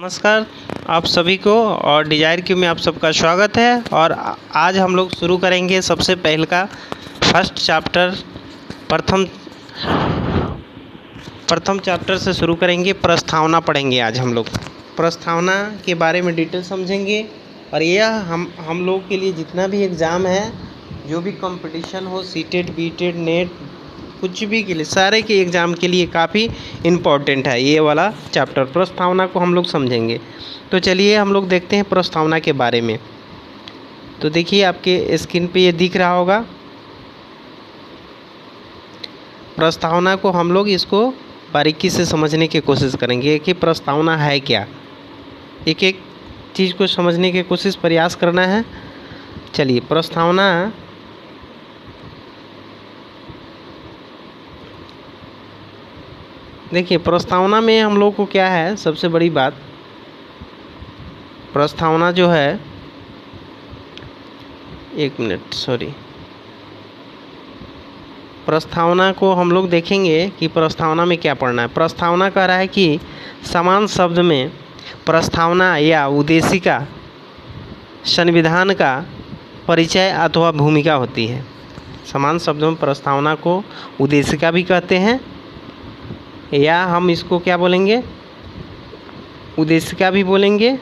नमस्कार आप सभी को और डिजायर क्यू में आप सबका स्वागत है। और आज हम लोग शुरू करेंगे सबसे पहले का फर्स्ट चैप्टर प्रथम चैप्टर से शुरू करेंगे। प्रस्तावना पढ़ेंगे। आज हम लोग प्रस्तावना के बारे में डिटेल समझेंगे। और यह हम लोग के लिए जितना भी एग्ज़ाम है, जो भी कंपटीशन हो, सीटेट, बीटेट, नेट, कुछ भी के लिए, सारे के एग्ज़ाम के लिए काफ़ी इम्पोर्टेंट है ये वाला चैप्टर। प्रस्तावना को हम लोग समझेंगे। तो चलिए हम लोग देखते हैं प्रस्तावना के बारे में। तो देखिए आपके स्क्रीन पे ये दिख रहा होगा। प्रस्तावना को हम लोग इसको बारीकी से समझने की कोशिश करेंगे कि प्रस्तावना है क्या। एक एक चीज़ को समझने की प्रयास करना है। चलिए प्रस्तावना देखिए, प्रस्तावना में हम लोग को क्या है, सबसे बड़ी बात, प्रस्तावना जो है, एक मिनट सॉरी, प्रस्तावना को हम लोग देखेंगे कि प्रस्तावना में क्या पढ़ना है। प्रस्तावना कह रहा है कि समान शब्द में प्रस्तावना या उद्देशिका संविधान का परिचय अथवा भूमिका होती है। समान शब्दों में प्रस्तावना को उद्देशिका भी कहते हैं, या हम इसको क्या बोलेंगे, उद्देशिका भी बोलेंगे,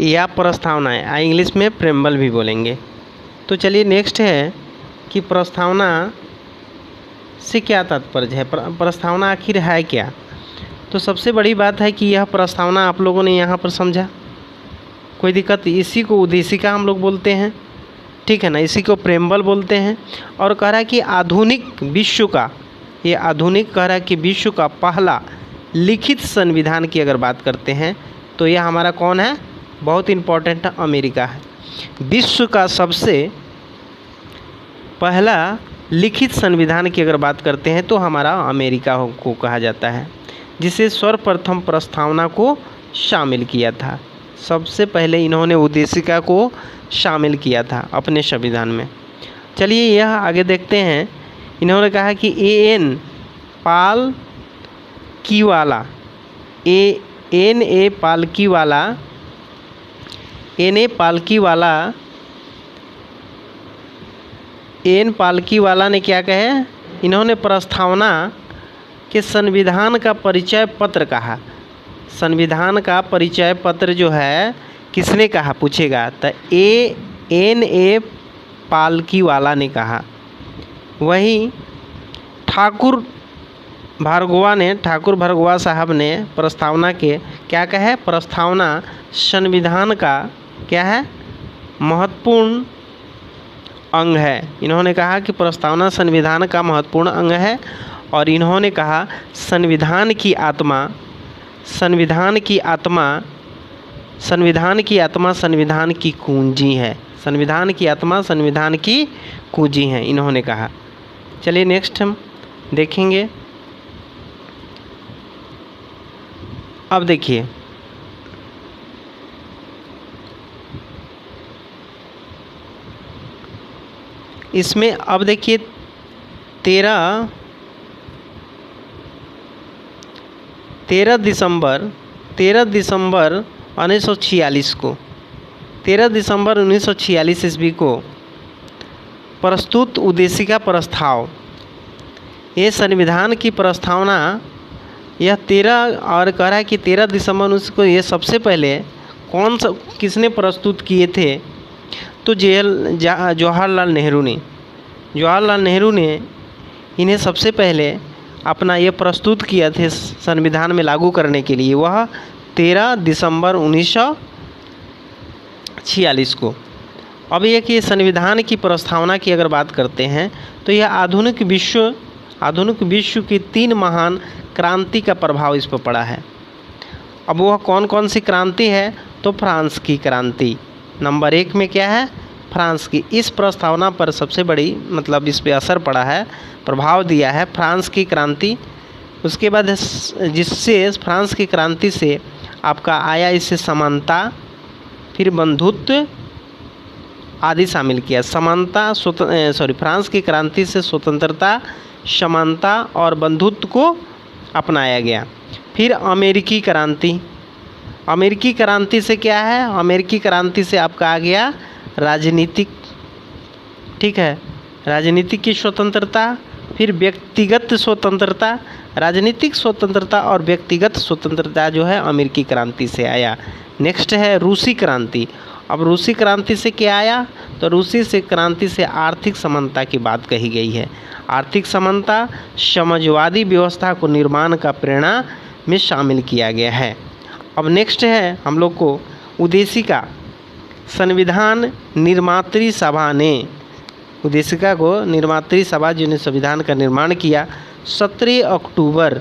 या प्रस्तावना है, इंग्लिश में प्रेम्बल भी बोलेंगे। तो चलिए नेक्स्ट है कि प्रस्तावना से क्या तात्पर्य है, प्रस्तावना आखिर है क्या। तो सबसे बड़ी बात है कि यह प्रस्तावना आप लोगों ने यहाँ पर समझा, कोई दिक्कत। इसी को उद्देशिका हम लोग बोलते हैं, ठीक है ना, इसी को प्रेम्बल बोलते हैं। और कह रहा है कि आधुनिक विश्व का, ये आधुनिक कह रहा है कि विश्व का पहला लिखित संविधान की अगर बात करते हैं तो यह हमारा कौन है, बहुत इम्पोर्टेंट है, अमेरिका है। विश्व का सबसे पहला लिखित संविधान की अगर बात करते हैं तो हमारा अमेरिका को कहा जाता है, जिसे सर्वप्रथम प्रस्तावना को शामिल किया था। सबसे पहले इन्होंने उद्देशिका को शामिल किया था अपने संविधान में। चलिए यह आगे देखते हैं। इन्होंने कहा कि एन पालकीवाला, एन पालकीवाला ने क्या कहे, इन्होंने प्रस्तावना के संविधान का परिचय पत्र कहा। संविधान का परिचय पत्र जो है किसने कहा पूछेगा, तो एन पालकीवाला ने कहा। वहीं ठाकुर भार्गवा साहब ने प्रस्तावना के क्या कहे, प्रस्तावना संविधान का क्या है, महत्वपूर्ण अंग है। इन्होंने कहा कि प्रस्तावना संविधान का महत्वपूर्ण अंग है। और इन्होंने कहा संविधान की आत्मा संविधान की कुंजी है। संविधान की आत्मा संविधान की कुंजी है, इन्होंने कहा। चलिए नेक्स्ट हम देखेंगे। अब देखिए, इसमें अब देखिए 13 दिसंबर 1946 को 13 दिसंबर 1946 ईस्वी को प्रस्तुत उद्देशिका प्रस्ताव, ये संविधान की प्रस्तावना, यह 13 और कह रहा है कि 13 दिसंबर 19 को ये सबसे पहले किसने प्रस्तुत किए थे, तो जवाहरलाल नेहरू ने इन्हें सबसे पहले अपना ये प्रस्तुत किया थे संविधान में लागू करने के लिए, वह 13 दिसंबर 1946 को। अब यह कि संविधान की प्रस्तावना की अगर बात करते हैं तो यह आधुनिक विश्व की 3 महान क्रांति का प्रभाव इस पर पड़ा है। अब वह कौन कौन सी क्रांति है, तो फ्रांस की क्रांति नंबर 1 में क्या है, फ्रांस की। इस प्रस्तावना पर सबसे बड़ी मतलब इस पे असर पड़ा है, प्रभाव दिया है फ्रांस की क्रांति। उसके बाद जिससे फ्रांस की क्रांति से आपका आया, इससे समानता, फिर बंधुत्व आदि शामिल किया। फ्रांस की क्रांति से स्वतंत्रता, समानता और बंधुत्व को अपनाया गया। फिर अमेरिकी क्रांति, अमेरिकी क्रांति से क्या है, अमेरिकी क्रांति से आपका आ गया राजनीतिक, ठीक है, राजनीतिक की स्वतंत्रता। फिर व्यक्तिगत स्वतंत्रता, राजनीतिक स्वतंत्रता और व्यक्तिगत स्वतंत्रता जो है अमेरिकी क्रांति से आया। नेक्स्ट है रूसी क्रांति। अब रूसी क्रांति से क्या आया, तो रूसी से क्रांति से आर्थिक समानता की बात कही गई है। आर्थिक समानता समाजवादी व्यवस्था को निर्माण का प्रेरणा में शामिल किया गया है। अब नेक्स्ट है हम लोग को उद्देशिका। संविधान निर्मात्री सभा ने, उद्देशिका को निर्मात्री सभा जिन्हें संविधान का निर्माण किया 17 अक्टूबर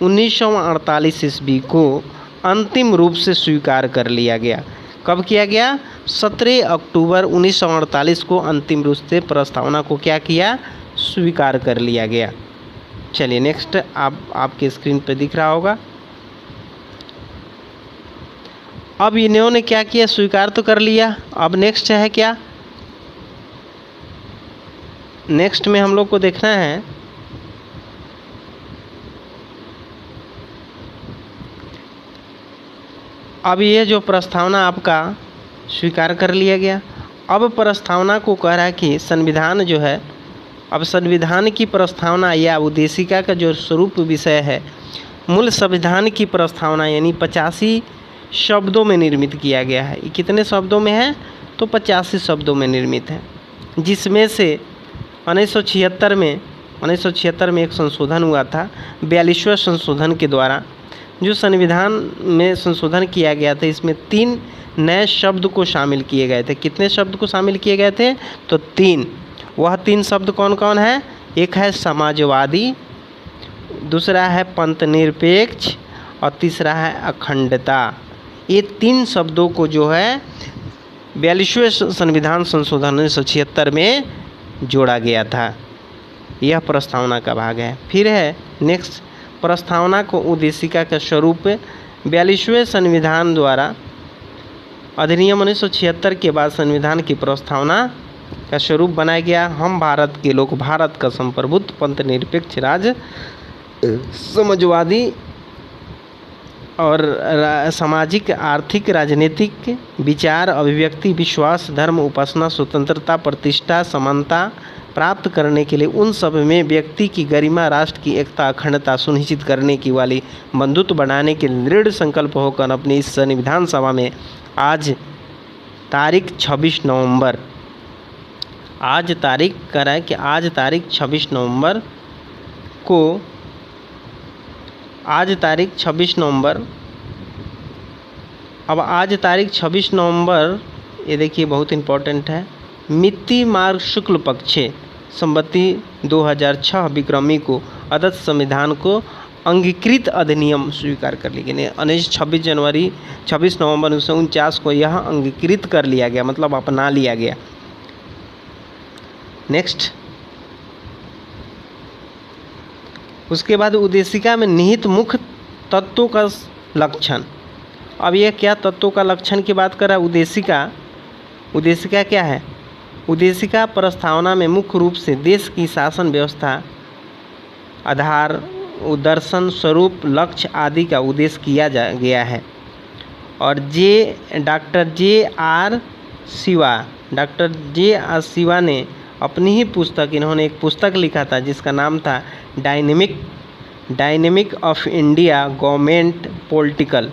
1948 ईस्वी को अंतिम रूप से स्वीकार कर लिया गया। कब किया गया, 17 अक्टूबर 1948 को अंतिम रूप से प्रस्तावना को क्या किया, स्वीकार कर लिया गया। चलिए नेक्स्ट, आपके स्क्रीन पे दिख रहा होगा। अब इन्होंने क्या किया, स्वीकार तो कर लिया। अब नेक्स्ट है क्या, नेक्स्ट में हम लोग को देखना है अब ये जो प्रस्तावना आपका स्वीकार कर लिया गया। अब प्रस्तावना को कह रहा है कि संविधान जो है, अब संविधान की प्रस्तावना या उद्देशिका का जो स्वरूप विषय है, मूल संविधान की प्रस्तावना यानी 85 शब्दों में निर्मित किया गया है। ये कितने शब्दों में है, तो 85 शब्दों में निर्मित है, जिसमें से 1976 में एक संशोधन हुआ था, 42वें संशोधन के द्वारा जो संविधान में संशोधन किया गया था। इसमें 3 नए शब्द को शामिल किए गए थे। कितने शब्द को शामिल किए गए थे, तो 3। वह 3 शब्द कौन कौन है, एक है समाजवादी, दूसरा है पंथनिरपेक्ष और तीसरा है अखंडता। ये 3 शब्दों को जो है 42वें संविधान संशोधन 1976 में जोड़ा गया था। यह प्रस्तावना का भाग है। फिर है नेक्स्ट, प्रस्तावना को उद्देशिका का स्वरूप 42वें संविधान द्वारा अधिनियम 1976 के बाद संविधान की प्रस्तावना का स्वरूप बनाया गया। हम भारत के लोग भारत का संप्रभुत्व, पंथनिरपेक्ष राज्य, समाजवादी और सामाजिक, आर्थिक, राजनीतिक विचार, अभिव्यक्ति, विश्वास, धर्म, उपासना, स्वतंत्रता, प्रतिष्ठा, समानता प्राप्त करने के लिए उन सब में व्यक्ति की गरिमा, राष्ट्र की एकता, अखंडता सुनिश्चित करने की वाली बंधुत्व बढ़ाने के दृढ़ संकल्प होकर अपनी इस संविधान सभा में आज तारीख 26 नवंबर, आज तारीख कर रहा है कि आज तारीख 26 नवंबर को, आज तारीख 26 नवंबर, अब आज तारीख 26 नवंबर, ये देखिए बहुत इम्पोर्टेंट है, मिति मार्ग शुक्ल पक्षे संवत्ति 2006 विक्रमी को अदत्त संविधान को अंगीकृत अधिनियम स्वीकार कर लिया गया। 26 नवंबर 1949 को यह अंगीकृत कर लिया गया, मतलब अपना लिया गया। नेक्स्ट, उसके बाद उद्देशिका में निहित मुख्य तत्वों का लक्षण। अब यह क्या तत्वों का लक्षण की बात कर रहा है उद्देशिका, उद्देशिका क्या है, उद्देशिका प्रस्तावना में मुख्य रूप से देश की शासन व्यवस्था, आधार, दर्शन, स्वरूप, लक्ष्य आदि का उद्देश्य किया गया है। और डॉक्टर जे आर शिवा ने अपनी ही पुस्तक, इन्होंने एक पुस्तक लिखा था जिसका नाम था dynamic of India government political,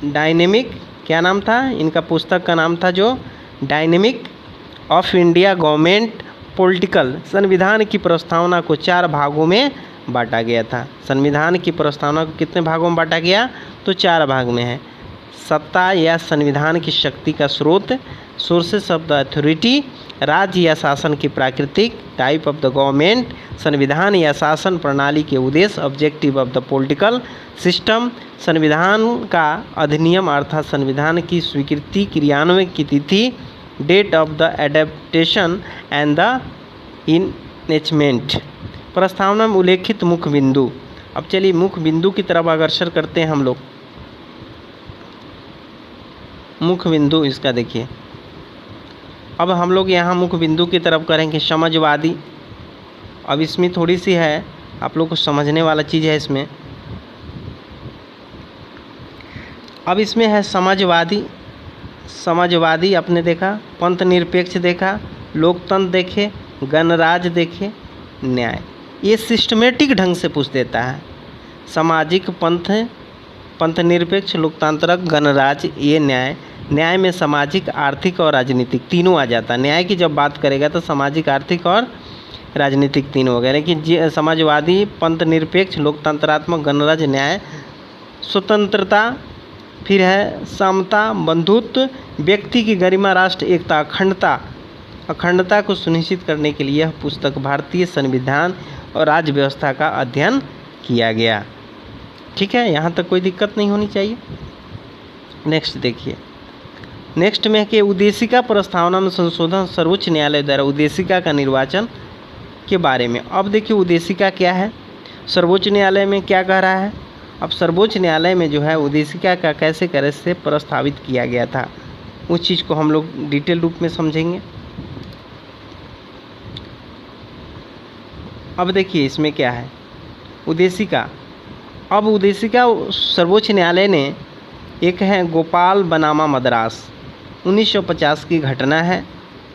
dynamic क्या नाम था इनका, पुस्तक का नाम था जो dynamic of India government political. संविधान की प्रस्तावना को 4 भागों में बांटा गया था। संविधान की प्रस्तावना को कितने भागों में बांटा गया, तो 4 भाग में है। सत्ता या संविधान की शक्ति का स्रोत, सोर्सेस ऑफ द अथॉरिटी, राज्य या शासन की प्राकृतिक, टाइप ऑफ द गवर्नमेंट, संविधान या शासन प्रणाली के उद्देश्य, objective of the political system, संविधान का अधिनियम अर्थात संविधान की स्वीकृति, क्रियान्वयन की तिथि, date of the adaptation and the enactment. प्रस्तावना में उल्लेखित मुख्य बिंदु। अब चलिए मुख्य बिंदु की तरफ अग्रसर करते हैं हम लोग। मुख्य बिंदु इसका देखिए, अब हम लोग यहाँ मुख्य बिंदु की तरफ करेंगे समाजवादी। अब इसमें थोड़ी सी है आप लोग को समझने वाला चीज़ है इसमें। अब इसमें है समाजवादी आपने देखा, पंथ निरपेक्ष देखा, लोकतंत्र देखे, गणराज्य देखे, न्याय। ये सिस्टमेटिक ढंग से पूछ देता है। सामाजिक, पंथ निरपेक्ष, लोकतांत्रिक, गणराज्य, ये न्याय में सामाजिक, आर्थिक और राजनीतिक तीनों आ जाता है। न्याय की जब बात करेगा तो सामाजिक, आर्थिक और राजनीतिक तीनों हो गए। लेकिन समाजवादी, पंथ निरपेक्ष, लोकतंत्रात्मक, गणराज्य, न्याय, स्वतंत्रता, फिर है समता, बंधुत्व, व्यक्ति की गरिमा, राष्ट्र एकता, अखंडता को सुनिश्चित करने के लिए यह पुस्तक भारतीय संविधान और राज्य व्यवस्था का अध्ययन किया गया। ठीक है, यहाँ तक कोई दिक्कत नहीं होनी चाहिए। नेक्स्ट देखिए, नेक्स्ट में कि उद्देशिका प्रस्तावना में संशोधन सर्वोच्च न्यायालय द्वारा उद्देशिका का निर्वाचन के बारे में। अब देखिए उद्देशिका क्या है, सर्वोच्च न्यायालय में क्या कह रहा है। अब सर्वोच्च न्यायालय में जो है उद्देशिका का कैसे प्रस्तावित किया गया था, उस चीज़ को हम लोग डिटेल रूप में समझेंगे। अब देखिए इसमें क्या है उद्देशिका। अब उद्देशिका सर्वोच्च न्यायालय ने, एक है गोपाल बनामा मद्रास, 1950 की घटना है।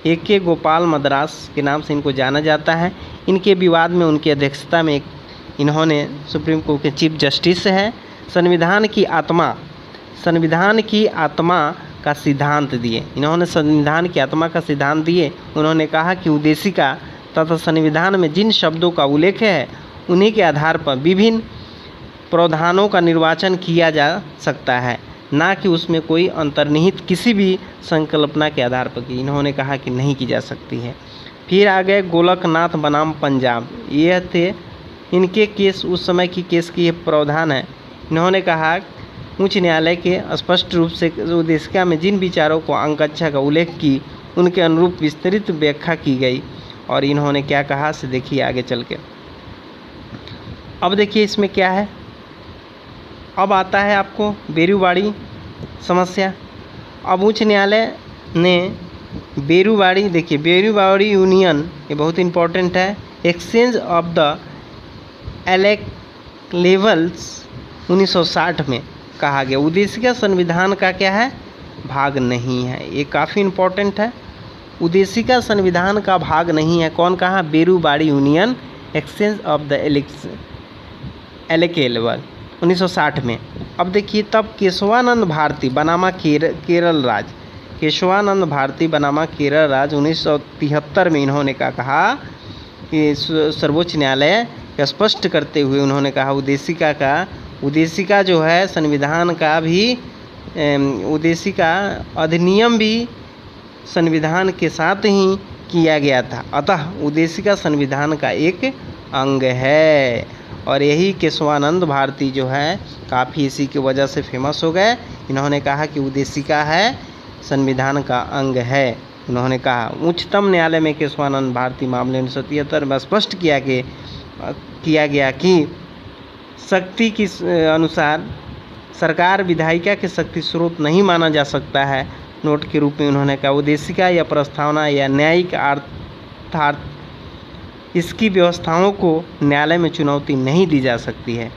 एक के गोपाल मद्रास के नाम से इनको जाना जाता है। इनके विवाद में उनकी अध्यक्षता में इन्होंने सुप्रीम कोर्ट के चीफ जस्टिस है, संविधान की आत्मा का सिद्धांत दिए। इन्होंने संविधान की आत्मा का सिद्धांत दिए। उन्होंने कहा कि उद्देशिका तथा संविधान में जिन शब्दों का उल्लेख है उन्हीं के आधार पर विभिन्न प्रावधानों का निर्वाचन किया जा सकता है, ना कि उसमें कोई अंतर्निहित किसी भी संकल्पना के आधार पर की। इन्होंने कहा कि नहीं की जा सकती है। फिर आ गए गोलकनाथ बनाम पंजाब, ये थे इनके केस, उस समय की केस की ये प्रावधान है। इन्होंने कहा उच्च न्यायालय के स्पष्ट रूप से उद्देशिका में जिन विचारों को अंकक्षा का उल्लेख की उनके अनुरूप विस्तृत व्याख्या की गई। और इन्होंने क्या कहा से देखिए आगे चल के। अब देखिए इसमें क्या है, अब आता है आपको बेरुवाड़ी समस्या। अब उच्च न्यायालय ने बेरुवाड़ी, देखिए बेरुवाड़ी यूनियन, ये बहुत इंपॉर्टेंट है, एक्सचेंज ऑफ द लेवल्स 1960 में कहा गया उद्देशिका संविधान का क्या है, भाग नहीं है। ये काफ़ी इंपॉर्टेंट है, उद्देशिका संविधान का भाग नहीं है। कौन कहा, Berubari union exchange of the level 1960 में। अब देखिए तब केशवानंद भारती बनामा केरल राज्य, केशवानंद भारती बनामा केरल राज्य 1973 में इन्होंने क्या कहा कि सर्वोच्च न्यायालय स्पष्ट करते हुए उन्होंने कहा उद्देशिका जो है संविधान का भी, उद्देशिका अधिनियम भी संविधान के साथ ही किया गया था, अतः उद्देशिका संविधान का एक अंग है। और यही केशवानंद भारती जो है काफ़ी इसी की वजह से फेमस हो गए। इन्होंने कहा कि उद्देशिका है संविधान का अंग है। उन्होंने कहा उच्चतम न्यायालय में केशवानंद भारती मामले 1973 में स्पष्ट किया गया कि शक्ति के अनुसार सरकार विधायिका के शक्ति स्रोत नहीं माना जा सकता है। नोट के रूप में उन्होंने कहा उद्देशिका या प्रस्तावना या न्यायिक अर्थात इसकी व्यवस्थाओं को न्यायालय में चुनौती नहीं दी जा सकती है।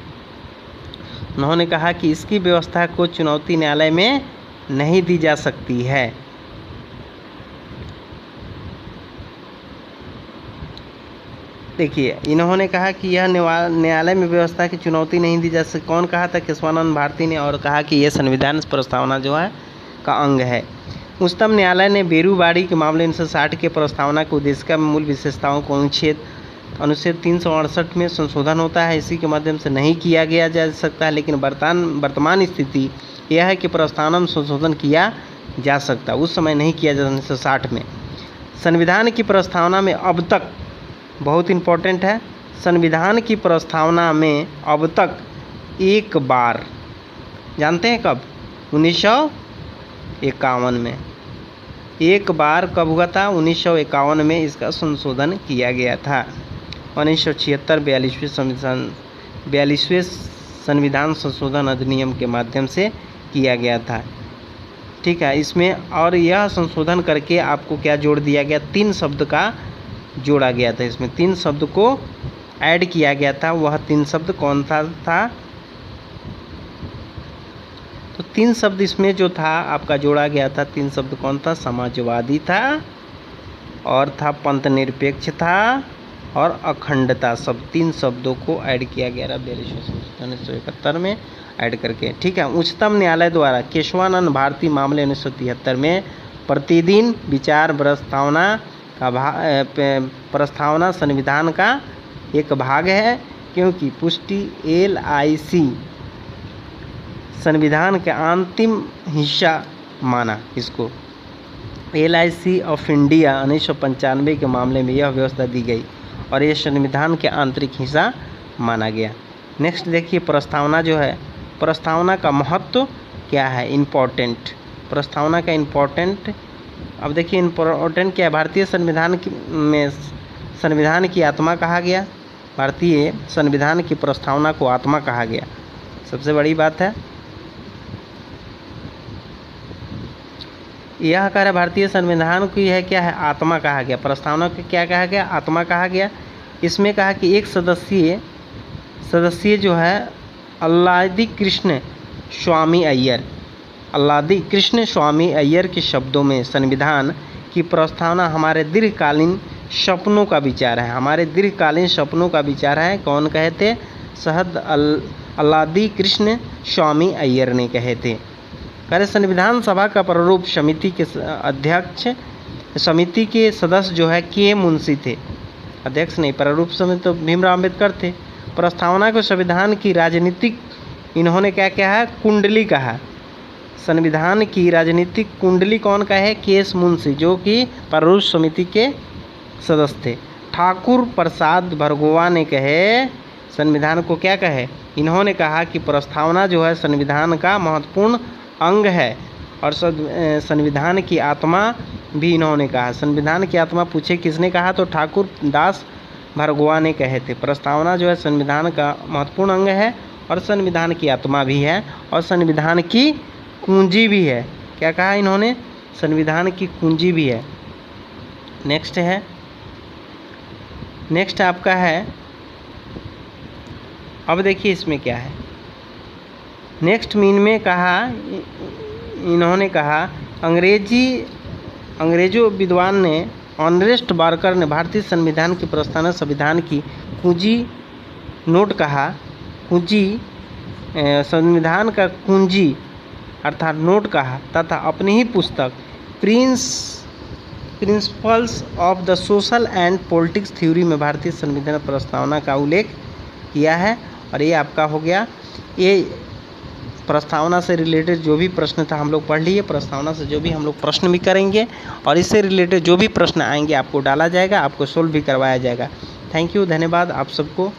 उन्होंने कहा कि इसकी व्यवस्था को चुनौती न्यायालय में नहीं दी जा सकती है। देखिए इन्होंने कहा कि यह न्यायालय में व्यवस्था की चुनौती नहीं दी जा सकती। कौन कहा था, केशवानंद भारती ने, और कहा कि यह संविधान प्रस्तावना जो है का अंग है। उच्चतम न्यायालय ने बेरुवाड़ी के मामले 1960 के प्रस्तावना के उद्देशिका में मूल विशेषताओं को अनुच्छेद 368 में संशोधन होता है, इसी के माध्यम से नहीं किया गया जा सकता है। लेकिन वर्तमान स्थिति यह है कि प्रस्तावना में संशोधन किया जा सकता, उस समय नहीं किया जा 1960 में। संविधान की प्रस्तावना में अब तक, बहुत इम्पोर्टेंट है, संविधान की प्रस्तावना में अब तक एक बार, जानते हैं कब, 1951 में एक बार कब हुआ था, 1951 में इसका संशोधन किया गया था। 1976 42वें संविधान संशोधन अधिनियम के माध्यम से किया गया था। ठीक है, इसमें और यह संशोधन करके आपको क्या जोड़ दिया गया, 3 शब्द का जोड़ा गया था। इसमें 3 शब्द को ऐड किया गया था वह 3 शब्द कौन सा था? तो 3 शब्द इसमें जो था आपका जोड़ा गया था, 3 शब्द कौन था? समाजवादी था, और था पंथ निरपेक्ष था, और अखंडता। सब 3 शब्दों को ऐड किया गया था 1971 में ऐड करके। ठीक है। उच्चतम न्यायालय द्वारा केशवानंद भारती मामले 1973 में प्रतिदिन विचार प्रस्तावना का प्रस्तावना संविधान का एक भाग है, क्योंकि पुष्टि LIC संविधान के अंतिम हिस्सा माना इसको। LIC ऑफ इंडिया 1995 के मामले में यह व्यवस्था दी गई और यह संविधान के आंतरिक हिस्सा माना गया। नेक्स्ट देखिए, प्रस्तावना जो है, प्रस्तावना का महत्व क्या है? इम्पोर्टेंट, प्रस्तावना का इम्पोर्टेंट। अब देखिए इम्पोर्टेंट क्या है? भारतीय संविधान में संविधान की आत्मा कहा गया, भारतीय संविधान की प्रस्तावना को आत्मा कहा गया, सबसे बड़ी बात है। यह कार्य भारतीय संविधान की है क्या है? आत्मा कहा गया। प्रस्तावना को क्या कहा गया? आत्मा कहा गया। इसमें कहा कि एक सदस्य जो है अल्लादी कृष्ण स्वामी अय्यर, अल्लादी कृष्ण स्वामी अय्यर के शब्दों में संविधान की प्रस्तावना हमारे दीर्घकालीन सपनों का विचार है, हमारे दीर्घकालीन सपनों का विचार है। कौन कहे थे? शहद अल्लादी कृष्ण स्वामी अय्यर ने कहे थे। कह संविधान सभा का प्रारूप समिति के अध्यक्ष, समिति के सदस्य जो है के मुंशी थे, अध्यक्ष नहीं, प्रारूप समिति तो भीमराव अम्बेडकर थे। प्रस्तावना को संविधान की राजनीतिक इन्होंने क्या कहा है? कुंडली कहा। संविधान की राजनीतिक कुंडली कौन कहे? के मुंशी, जो कि प्रारूप समिति के सदस्य थे। ठाकुर प्रसाद बरगोवा ने कहे संविधान को क्या कहे? इन्होंने कहा कि प्रस्तावना जो है संविधान का महत्वपूर्ण अंग है और संविधान की आत्मा भी इन्होंने कहा। संविधान की आत्मा पूछे किसने कहा? तो ठाकुर दास बरगोवा ने कहे थे। प्रस्तावना जो है संविधान का महत्वपूर्ण अंग है और संविधान की आत्मा भी है और संविधान की कुंजी भी है। क्या कहा इन्होंने? संविधान की कुंजी भी है। नेक्स्ट आपका है, अब देखिए इसमें क्या है। नेक्स्ट मीन में कहा, इन्होंने कहा अंग्रेजों विद्वान ने ऑनेस्ट बार्कर ने भारतीय संविधान की प्रस्तावना संविधान की कुंजी नोट कहा, कुंजी संविधान का कुंजी अर्थात नोट कहा तथा अपनी ही पुस्तक principles of the social and politics theory में भारतीय संविधान प्रस्तावना का उल्लेख किया है। और ये आपका हो गया, ये प्रस्तावना से रिलेटेड जो भी प्रश्न था हम लोग पढ़ लिए। प्रस्तावना से जो भी हम लोग प्रश्न भी करेंगे और इससे रिलेटेड जो भी प्रश्न आएंगे आपको डाला जाएगा, आपको सोल्व भी करवाया जाएगा। थैंक यू, धन्यवाद आप सबको।